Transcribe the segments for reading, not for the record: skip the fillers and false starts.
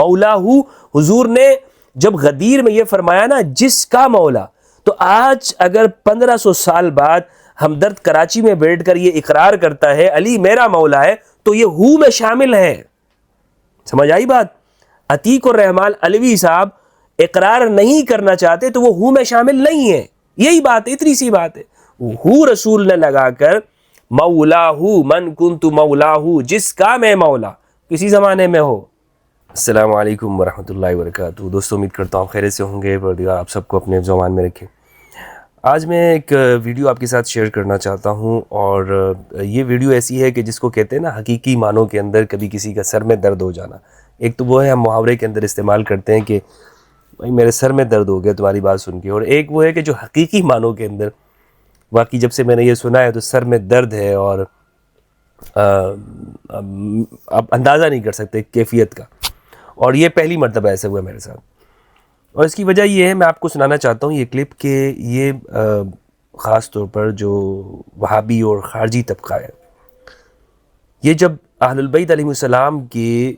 مولا ہو. حضور نے جب غدیر میں یہ فرمایا نا جس کا مولا، تو آج اگر 1500 سال بعد ہمدرد کراچی میں بیٹھ کر یہ اقرار کرتا ہے علی میرا مولا ہے، تو یہ ہو میں شامل ہے. سمجھ آئی بات؟ عتیق الرحمان علوی صاحب اقرار نہیں کرنا چاہتے تو وہ ہو میں شامل نہیں ہے. یہی بات ہے، اتنی سی بات ہے. ہو رسول نے لگا کر مولا ہو من کنت مولا ہو، جس کا میں مولا کسی زمانے میں ہو. السلام علیکم ورحمۃ اللہ وبرکاتہ. دوستو امید کرتا ہوں خیریت سے ہوں گے، پروردگار آپ سب کو اپنے زمان میں رکھے. آج میں ایک ویڈیو آپ کے ساتھ شیئر کرنا چاہتا ہوں، اور یہ ویڈیو ایسی ہے کہ جس کو کہتے ہیں نا حقیقی معنوں کے اندر کبھی کسی کا سر میں درد ہو جانا. ایک تو وہ ہے ہم محاورے کے اندر استعمال کرتے ہیں کہ بھائی میرے سر میں درد ہو گیا تمہاری بات سن کے، اور ایک وہ ہے کہ جو حقیقی معنوں کے اندر واقعی جب سے میں نے یہ سنا ہے تو سر میں درد ہے، اور آپ اندازہ نہیں کر سکتے کیفیت کا. اور یہ پہلی مرتبہ ایسا ہوا میرے ساتھ، اور اس کی وجہ یہ ہے، میں آپ کو سنانا چاہتا ہوں یہ کلپ کہ یہ خاص طور پر جو وہابی اور خارجی طبقہ ہے، یہ جب اہل البیت علیہ السلام کے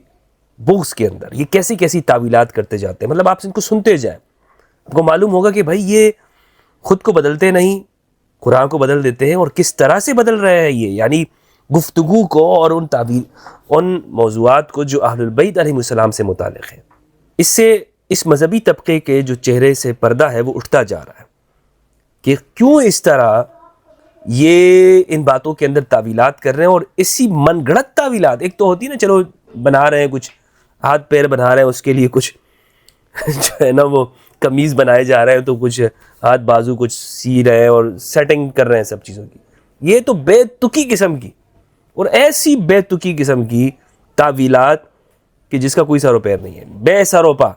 بغض کے اندر یہ کیسی کیسی تعویلات کرتے جاتے ہیں. مطلب آپ ان کو سنتے جائیں، آپ کو معلوم ہوگا کہ بھائی یہ خود کو بدلتے نہیں، قرآن کو بدل دیتے ہیں. اور کس طرح سے بدل رہے ہیں یہ، یعنی گفتگو کو اور ان موضوعات کو جو اہل البیت علیہ السلام سے متعلق ہیں. اس سے اس مذہبی طبقے کے جو چہرے سے پردہ ہے وہ اٹھتا جا رہا ہے کہ کیوں اس طرح یہ ان باتوں کے اندر تعویلات کر رہے ہیں. اور اسی من گھڑت تعویلات، ایک تو ہوتی ہے نا چلو بنا رہے ہیں کچھ ہاتھ پیر بنا رہے ہیں، اس کے لیے کچھ جو ہے نا وہ قمیض بنائے جا رہے ہیں، تو کچھ ہاتھ بازو کچھ سی رہے ہیں اور سیٹنگ کر رہے ہیں سب چیزوں کی. یہ تو بے تکی قسم کی اور ایسی بے تکی قسم کی تعویلات کہ جس کا کوئی سر و پیر نہیں ہے، بے سر و پا.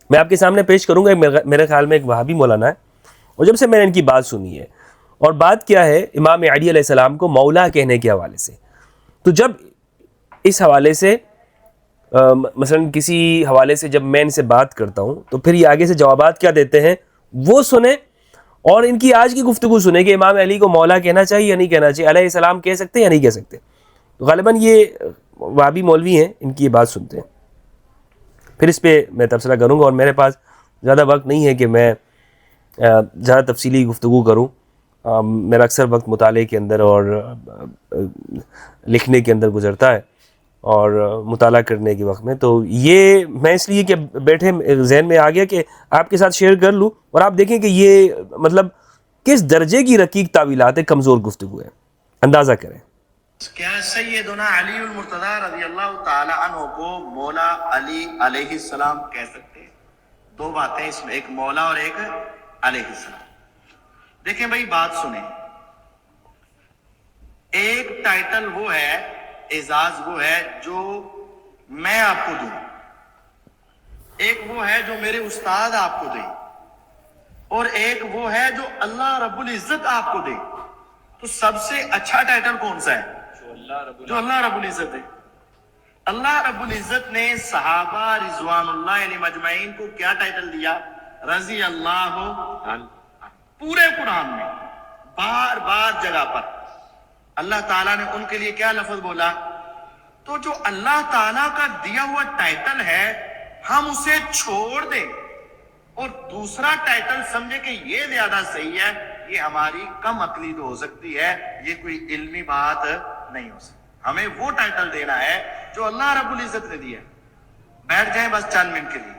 میں آپ کے سامنے پیش کروں گا. میرے خیال میں ایک وہابی مولانا ہے، اور جب سے میں نے ان کی بات سنی ہے، اور بات کیا ہے امام علی علیہ السلام کو مولا کہنے کے حوالے سے. تو جب اس حوالے سے مثلا کسی حوالے سے جب میں ان سے بات کرتا ہوں تو پھر یہ آگے سے جوابات کیا دیتے ہیں وہ سنیں، اور ان کی آج کی گفتگو سنیں کہ امام علی کو مولا کہنا چاہیے یا نہیں کہنا چاہیے، علیہ السلام کہہ سکتے ہیں یا نہیں کہہ سکتے. تو غالباً یہ وہابی مولوی ہیں، ان کی یہ بات سنتے ہیں. پھر اس پہ میں تبصرہ کروں گا، اور میرے پاس زیادہ وقت نہیں ہے کہ میں زیادہ تفصیلی گفتگو کروں. میرا اکثر وقت مطالعے کے اندر اور لکھنے کے اندر گزرتا ہے، اور مطالعہ کرنے کے وقت میں. تو یہ میں اس لیے کہ بیٹھے ذہن میں آ گیا کہ آپ کے ساتھ شیئر کر لوں، اور آپ دیکھیں کہ یہ مطلب کس درجے کی رقیق تعویلات ہے، کمزور گفتگو ہے. اندازہ کریں. کیا سیدنا علی المرتضی رضی اللہ تعالی عنہ کو مولا علی علیہ السلام کہہ سکتے ہیں؟ دو باتیں اس میں، ایک مولا اور ایک علیہ السلام. دیکھیں بھائی بات سنیں، ایک ٹائٹل وہ ہے، اعزاز وہ ہے جو میں آپ کو دوں، ایک وہ ہے جو میرے استاد آپ کو دے، اور ایک وہ ہے جو اللہ رب العزت آپ کو دے. تو سب سے اچھا ٹائٹل کون سا ہے؟ جو اللہ رب العزت ہے. اللہ رب العزت نے صحابہ رضوان اللہ علیہ مجمعین کو کیا ٹائٹل دیا؟ رضی اللہ عنہ. پورے قرآن میں بار بار جگہ پر اللہ تعالیٰ نے ان کے لیے کیا لفظ بولا؟ تو جو اللہ تعالیٰ کا دیا ہوا ٹائٹل ہے ہم اسے چھوڑ دیں اور دوسرا ٹائٹل سمجھے کہ یہ زیادہ صحیح ہے، یہ ہماری کم عقلی تو ہو سکتی ہے، یہ کوئی علمی بات نہیں ہو سکتی. ہمیں وہ ٹائٹل دینا ہے جو اللہ رب العزت نے دیا. بیٹھ جائیں بس چند منٹ کے لیے.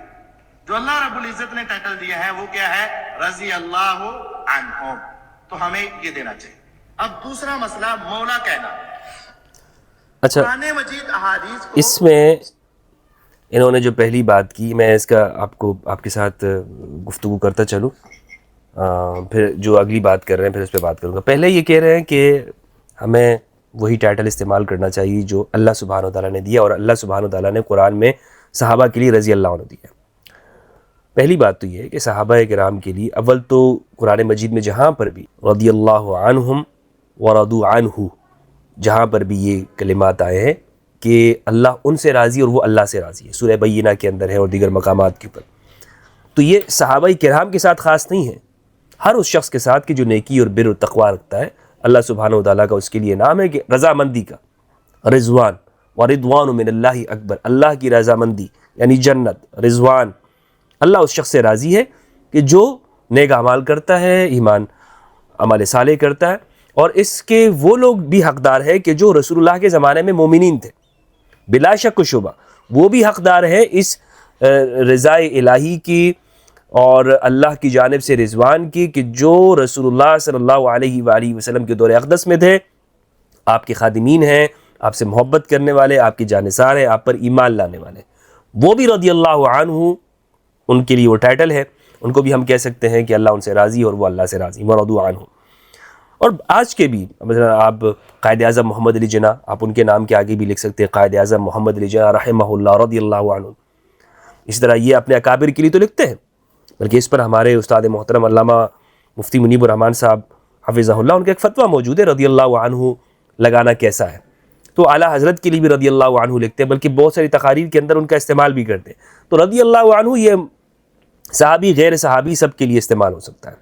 جو اللہ رب العزت نے ٹائٹل دیا ہے وہ کیا ہے؟ رضی اللہ عنہم. تو ہمیں یہ دینا چاہیے. اب دوسرا مسئلہ مولا کہنا. اچھا، قرآن مجید احادیث کو اس میں انہوں نے جو پہلی بات کی، میں اس کا آپ کے ساتھ گفتگو کرتا چلوں، پھر جو اگلی بات کر رہے ہیں پھر اس پہ بات کروں گا. پہلے یہ کہہ رہے ہیں کہ ہمیں وہی ٹائٹل استعمال کرنا چاہیے جو اللہ سبحانہ و تعالیٰ نے دیا، اور اللہ سبحانہ و تعالیٰ نے قرآن میں صحابہ کے لیے رضی اللہ عنہ دیا. پہلی بات تو یہ ہے کہ صحابہ کرام کے لیے اول تو قرآن مجید میں جہاں پر بھی رضی اللہ عنہم ورضوا عنہ، جہاں پر بھی یہ کلمات آئے ہیں کہ اللہ ان سے راضی اور وہ اللہ سے راضی ہے، سورہ بینہ کے اندر ہے اور دیگر مقامات کے اوپر. تو یہ صحابہ کرام کے ساتھ خاص نہیں ہے، ہر اس شخص کے ساتھ کہ جو نیکی اور بر و تقوی رکھتا ہے، اللہ سبحانہ و تعالیٰ کا اس کے لیے نام ہے کہ رضامندی کا، رضوان ورضوان من اللہ اکبر، اللہ کی رضامندی یعنی جنت، رضوان. اللہ اس شخص سے راضی ہے کہ جو نیک اعمال کرتا ہے، ایمان عمل صالح کرتا ہے. اور اس کے وہ لوگ بھی حقدار ہے کہ جو رسول اللہ کے زمانے میں مومنین تھے، بلا شک و شبہ وہ بھی حقدار ہے اس رضا الہی کی اور اللہ کی جانب سے رضوان کی کہ جو رسول اللہ صلی اللہ علیہ وآلہ وسلم کے دور اقدس میں تھے، آپ کے خادمین ہیں، آپ سے محبت کرنے والے، آپ کی جانثار ہیں، آپ پر ایمان لانے والے، وہ بھی رضی اللہ عنہ، ان کے لیے وہ ٹائٹل ہے. ان کو بھی ہم کہہ سکتے ہیں کہ اللہ ان سے راضی اور وہ اللہ سے راضی، ورضوا عنہ. اور آج کے بھی مثلا آپ قائد اعظم محمد علی جناح، آپ ان کے نام کے آگے بھی لکھ سکتے ہیں قائد اعظم محمد علی جناح رحمہ اللہ رضی اللہ عنہ. اس طرح یہ اپنے اکابر کے لیے تو لکھتے ہیں، بلکہ اس پر ہمارے استاد محترم علامہ مفتی منیب الرحمان صاحب حفظہ اللہ، ان کا ایک فتویٰ موجود ہے رضی اللہ عنہ لگانا کیسا ہے. تو اعلیٰ حضرت کے لیے بھی رضی اللہ عنہ لکھتے ہیں، بلکہ بہت ساری تقاریر کے اندر ان کا استعمال بھی کرتے ہیں. تو رضی اللہ عنہ یہ صحابی غیر صحابی سب کے لیے استعمال ہو سکتا ہے.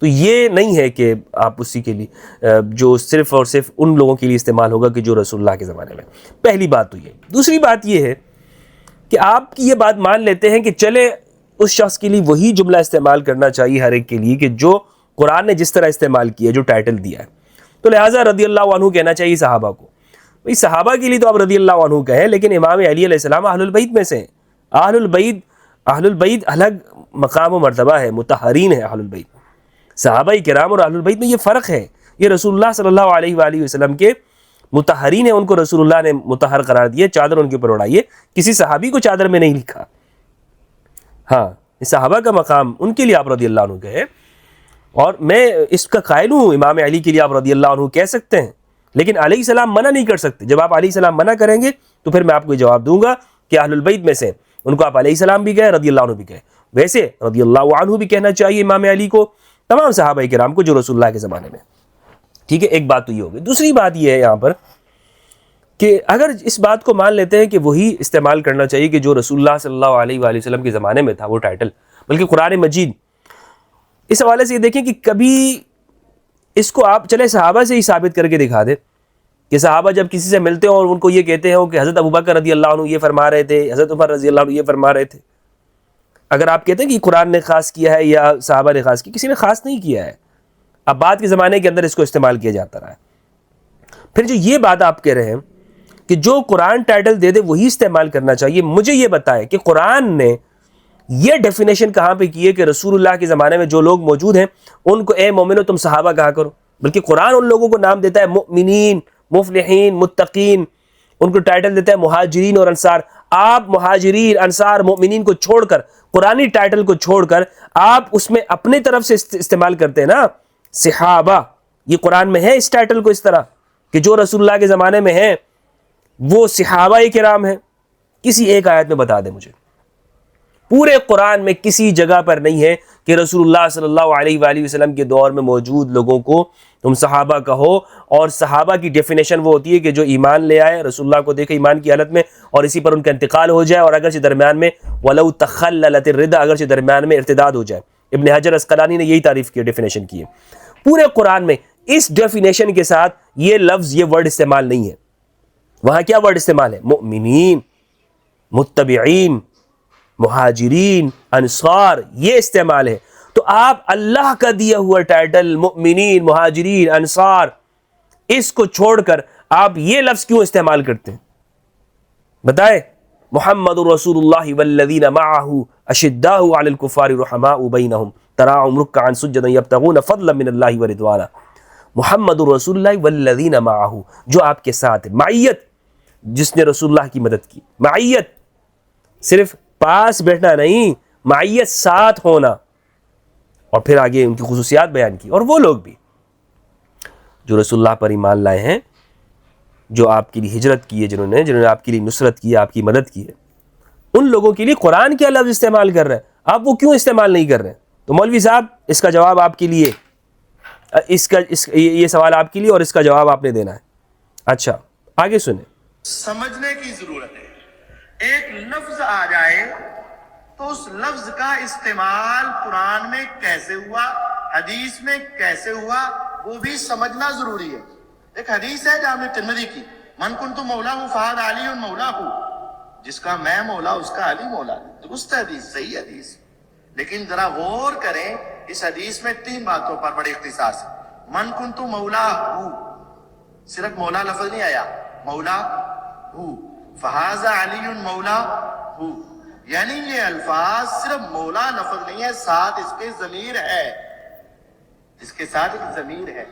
تو یہ نہیں ہے کہ آپ اسی کے لیے جو صرف اور صرف ان لوگوں کے لیے استعمال ہوگا کہ جو رسول اللہ کے زمانے میں. پہلی بات تو یہ. دوسری بات یہ ہے کہ آپ کی یہ بات مان لیتے ہیں کہ چلے اس شخص کے لیے وہی جملہ استعمال کرنا چاہیے ہر ایک کے لیے کہ جو قرآن نے جس طرح استعمال کیا ہے، جو ٹائٹل دیا ہے. تو لہٰذا رضی اللہ عنہ کہنا چاہیے صحابہ کو. بھئی صحابہ کے لیے تو آپ رضی اللہ عنہ کہیں، لیکن امام علی علیہ السلام اہل البیت میں سے ہیں. اہل البیت الگ مقام و مرتبہ ہے، مطہرین ہیں اہل البیت. صحابہ کرام اور اہل البیت میں یہ فرق ہے. یہ رسول اللہ صلی اللہ علیہ وآلہ وسلم کے مطہرین ہیں، ان کو رسول اللہ نے مطہر قرار دیا، چادر ان کے اوپر اڑائیے. کسی صحابی کو چادر میں نہیں لکھا. ہاں، صحابہ کا مقام ان کے لیے آپ رضی اللہ عنہ کہیں، اور میں اس کا قائل ہوں امام علی کے لیے آپ رضی اللہ عنہ کہہ سکتے ہیں، لیکن علیہ السلام منع نہیں کر سکتے. جب آپ علیہ السلام منع کریں گے تو پھر میں آپ کو جواب دوں گا کہ اہل البیت میں سے ان کو آپ علیہ السلام بھی کہیں، رضی اللہ عنہ بھی کہیں. ویسے رضی اللہ عنہ بھی کہنا چاہیے امام علی کو، تمام صحابہ کرام کو جو رسول اللہ کے زمانے میں. ٹھیک ہے، ایک بات تو یہ ہوگی. دوسری بات یہ ہے یہاں پر کہ اگر اس بات کو مان لیتے ہیں کہ وہی استعمال کرنا چاہیے کہ جو رسول اللہ صلی اللہ علیہ وآلہ وسلم کے زمانے میں تھا وہ ٹائٹل، بلکہ قرآن مجید، اس حوالے سے یہ دیکھیں کہ کبھی اس کو آپ چلے صحابہ سے ہی ثابت کر کے دکھا دیں کہ صحابہ جب کسی سے ملتے ہیں اور ان کو یہ کہتے ہیں کہ حضرت ابوبکر رضی اللہ عنہ یہ فرما رہے تھے، حضرت عمر رضی اللہ عنہ یہ فرما رہے تھے. اگر آپ کہتے ہیں کہ قرآن نے خاص کیا ہے یا صحابہ نے خاص کیا، کسی نے خاص نہیں کیا ہے. اب بعد کے زمانے کے اندر اس کو استعمال کیا جاتا رہا ہے. پھر جو یہ بات آپ کہہ رہے ہیں کہ جو قرآن ٹائٹل دے دے وہی استعمال کرنا چاہیے، مجھے یہ بتائے کہ قرآن نے یہ ڈیفینیشن کہاں پہ کی ہے کہ رسول اللہ کے زمانے میں جو لوگ موجود ہیں ان کو اے مومنو تم صحابہ کہا کرو. بلکہ قرآن ان لوگوں کو نام دیتا ہے مؤمنین، مفلحین، متقین. ان کو ٹائٹل دیتا ہے مہاجرین اور انصار. آپ مہاجرین، انصار، مؤمنین کو چھوڑ کر، قرآنی ٹائٹل کو چھوڑ کر آپ اس میں اپنے طرف سے استعمال کرتے ہیں نا صحابہ. یہ قرآن میں ہے اس ٹائٹل کو اس طرح کہ جو رسول اللہ کے زمانے میں ہیں وہ صحابہ کرام ہیں. کسی ایک آیت میں بتا دیں مجھے، پورے قرآن میں کسی جگہ پر نہیں ہے کہ رسول اللہ صلی اللہ علیہ وآلہ وسلم کے دور میں موجود لوگوں کو تم صحابہ کہو. اور صحابہ کی ڈیفینیشن وہ ہوتی ہے کہ جو ایمان لے آئے، رسول اللہ کو دیکھے ایمان کی حالت میں، اور اسی پر ان کا انتقال ہو جائے، اور اگرچہ درمیان میں وَلَوْ تَخَلَّلَتِ الرِّدَّةُ، اگرچہ درمیان میں ارتداد ہو جائے. ابن حجر اسقلانی نے یہی تعریف کی، ڈیفینیشن کی ہے. پورے قرآن میں اس ڈیفینیشن کے ساتھ یہ لفظ، یہ ورڈ استعمال نہیں ہے. وہاں کیا ورڈ استعمال ہے؟ مؤمنین، متبعین، مہاجرین، انصار، یہ استعمال ہے. تو آپ اللہ کا دیا ہوا ٹائٹل مؤمنین، مہاجرین، انصار، اس کو چھوڑ کر آپ یہ لفظ کیوں استعمال کرتے ہیں؟ بتائیں. محمد رسول اللہ والذین معہ اشداء علی الکفار رحماء بینہم تراہم رکعا سجدا یبتغون فضلا من اللہ ورضوانا. محمد رسول اللہ والذین معہ، جو آپ کے ساتھ ہے. معیت، جس نے رسول اللہ کی مدد کی. معیت صرف پاس بیٹھنا نہیں، معیت ساتھ ہونا. اور پھر آگے ان کی خصوصیات بیان کی. اور وہ لوگ بھی جو رسول اللہ پر ایمان لائے ہیں، جو آپ کے لیے ہجرت کی ہے، جنہوں نے آپ کے لیے نصرت کی ہے، آپ کی مدد کی ہے، ان لوگوں کے لیے قرآن کیا لفظ استعمال کر رہے ہیں، آپ وہ کیوں استعمال نہیں کر رہے ہیں؟ تو مولوی صاحب اس کا جواب آپ کے لیے، یہ سوال آپ کے لیے اور اس کا جواب آپ نے دینا ہے. اچھا آگے سنیں. سمجھنے کی ضرورت ہے. ایک لفظ آ جائے تو اس لفظ کا استعمال قرآن میں کیسے ہوا، حدیث میں کیسے ہوا، وہ بھی سمجھنا ضروری ہے. ایک حدیث ہے جامع ترمذی کی، من کنت مولاہ فہذا علی مولاہ. جس کا میں مولا اس کا علی مولا. درست حدیث, صحیح حدیث. لیکن ذرا غور کریں اس حدیث میں 3 باتوں پر بڑے اختصار سے. من کنت مولا ہو, صرف مولا لفظ نہیں آیا, مولا ہو. فہذا علی مولا ہو, یعنی یہ الفاظ صرف مولا لفظ نہیں ہے, ساتھ اس کے ضمیر ہے, اس کے ساتھ ایک ضمیر ہے.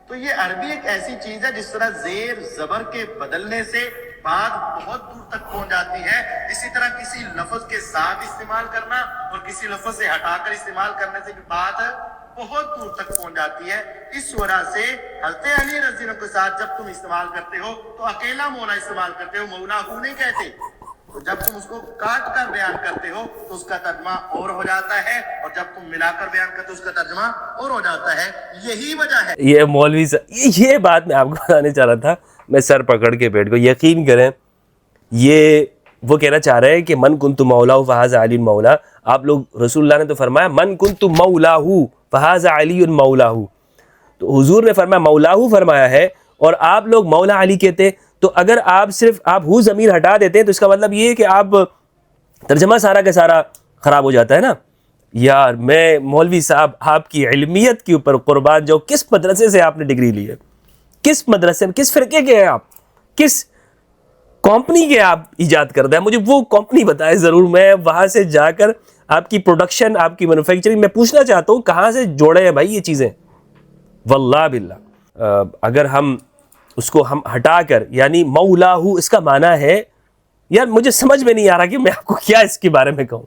تو یہ عربی ایک ایسی چیز ہے جس طرح زیر زبر کے بدلنے سے بات بہت دور تک پہنچ جاتی ہے, اسی طرح کسی لفظ کے ساتھ استعمال کرنا اور کسی لفظ سے ہٹا کر استعمال کرنے سے بھی بات بہت دور تک پہنچ جاتی ہے. اس وجہ سے حضرت علی رضی اللہ عنہ کے ساتھ جب تم استعمال کرتے ہو تو اکیلا مولا استعمال کرتے ہو, مولا ہو نہیں کہتے. تو جب تم اس کو کاٹ کر بیان کرتے ہو تو اس کا ترجمہ اور ہو جاتا ہے, اور جب تم ملا کر بیان کرتے ہو اس کا ترجمہ اور ہو جاتا ہے. یہی وجہ ہے. یہ مولوی یہ بات میں آپ کو بتانے چاہ رہا تھا, میں سر پکڑ کے بیٹھ کو یقین کریں, یہ وہ کہنا چاہ رہے ہیں کہ من کنت مولا فہذا علی مولا. آپ لوگ رسول اللہ نے تو فرمایا من کنت مولا فہذا علی مولا, تو حضور نے فرمایا مولا فرمایا ہے, اور آپ لوگ مولا علی کہتے. تو اگر آپ صرف آپ ہو ضمیر ہٹا دیتے ہیں تو اس کا مطلب یہ ہے کہ آپ ترجمہ سارا کا سارا خراب ہو جاتا ہے نا. یار میں مولوی صاحب آپ کی علمیت کے اوپر قربان جاؤ, کس مدرسے سے آپ نے ڈگری لی ہے, کس مدرسے میں, کس فرقے کے ہیں آپ, کس کمپنی کے آپ ایجاد کر دیں, مجھے وہ کمپنی بتائے ضرور, میں وہاں سے جا کر آپ کی پروڈکشن, آپ کی مینوفیکچرنگ میں پوچھنا چاہتا ہوں کہاں سے جوڑے ہیں بھائی یہ چیزیں. واللہ باللہ اگر ہم اس کو ہم ہٹا کر یعنی مولا ہو, اس کا معنی ہے, یار مجھے سمجھ میں نہیں آ رہا کہ میں آپ کو کیا اس کے بارے میں کہوں.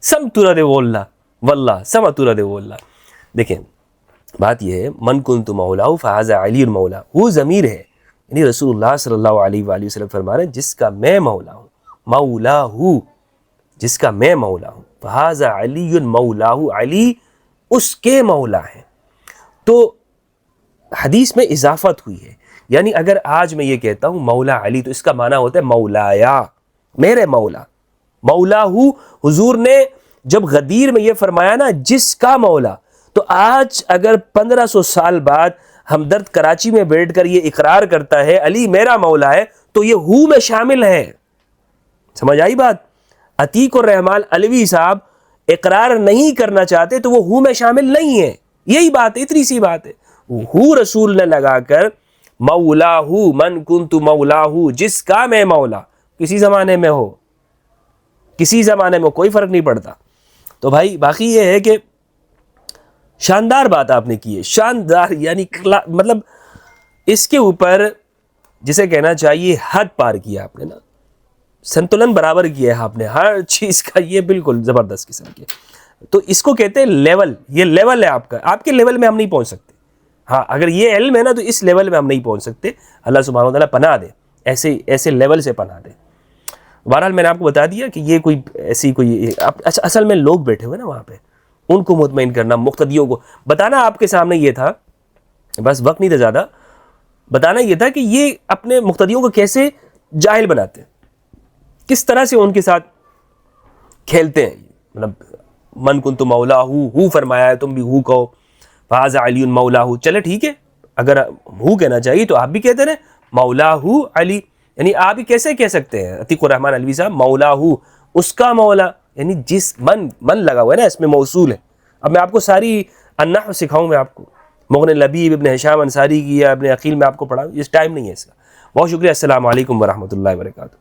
سمتورا دے واللہ, واللہ سمتورا دے واللہ. دیکھیں بات یہ ہے, من کنت مولا فہذا علی مولا, وہ ضمیر ہے, یعنی رسول اللہ صلی اللہ علیہ وآلہ وسلم فرما رہے ہیں جس کا میں مولا ہوں, مولا ہوں, جس کا میں مولا ہوں, فہذا علی مولا ہوں, علی اس کے مولا ہیں. تو حدیث میں اضافت ہوئی ہے, یعنی اگر آج میں یہ کہتا ہوں مولا علی تو اس کا معنی ہوتا ہے مولایا, میرے مولا. مولا ہوں حضور نے جب غدیر میں یہ فرمایا نا جس کا مولا, تو آج اگر 1500 سال بعد ہمدرد کراچی میں بیٹھ کر یہ اقرار کرتا ہے علی میرا مولا ہے, تو یہ ہو میں شامل ہے. سمجھ آئی بات؟ عتیق الرحمان علوی صاحب اقرار نہیں کرنا چاہتے تو وہ ہو میں شامل نہیں ہے. یہی بات ہے, اتنی سی بات ہے. ہو رسول نے لگا کر مولا ہو, من کنت مولا ہو, جس کا میں مولا, کسی زمانے میں ہو, کسی زمانے میں کوئی فرق نہیں پڑتا. تو بھائی باقی یہ ہے کہ شاندار بات آپ نے کی ہے, شاندار, یعنی مطلب اس کے اوپر جسے کہنا چاہیے حد پار کیا آپ نے نا, سنتولن برابر کیا ہے آپ نے ہر چیز کا, یہ بالکل زبردست قسم کی. تو اس کو کہتے ہیں لیول, یہ لیول ہے آپ کا, آپ کے لیول میں ہم نہیں پہنچ سکتے. ہاں اگر یہ علم ہے نا تو اس لیول میں ہم نہیں پہنچ سکتے. اللہ سبحانہ و تعالیٰ پناہ دے, ایسے لیول سے پناہ دے. بہرحال میں نے آپ کو بتا دیا کہ یہ کوئی ایسی کوئی اصل میں لوگ بیٹھے ہوئے نا وہاں پہ, ان کو مطمئن کرنا, مقتدیوں کو بتانا آپ کے سامنے یہ تھا, بس وقت نہیں تھا زیادہ, بتانا یہ تھا کہ یہ اپنے مقتدیوں کو کیسے جاہل بناتے ہیں, کس طرح سے ان کے ساتھ کھیلتے ہیں. مطلب من کنت مولا ہو فرمایا ہے, تم بھی ہو کہو, فہذا علی مولا ہو. چلے ٹھیک ہے, اگر ہو کہنا چاہیے تو آپ بھی کہتے رہے مولا ہو علی, یعنی آپ ہی کیسے کہہ سکتے ہیں عتیق الرحمان علوی صاحب مولا ہو, اس کا مولا, یعنی جس من لگا ہوا ہے نا اس میں موصول ہے. اب میں آپ کو ساری النحو سکھاؤں, میں آپ کو مغنی لبیب ابن ہشام انصاری کی یا ابن عقیل میں آپ کو پڑھاؤں, اس ٹائم نہیں ہے اس کا. بہت شکریہ. السلام علیکم ورحمۃ اللہ وبرکاتہ.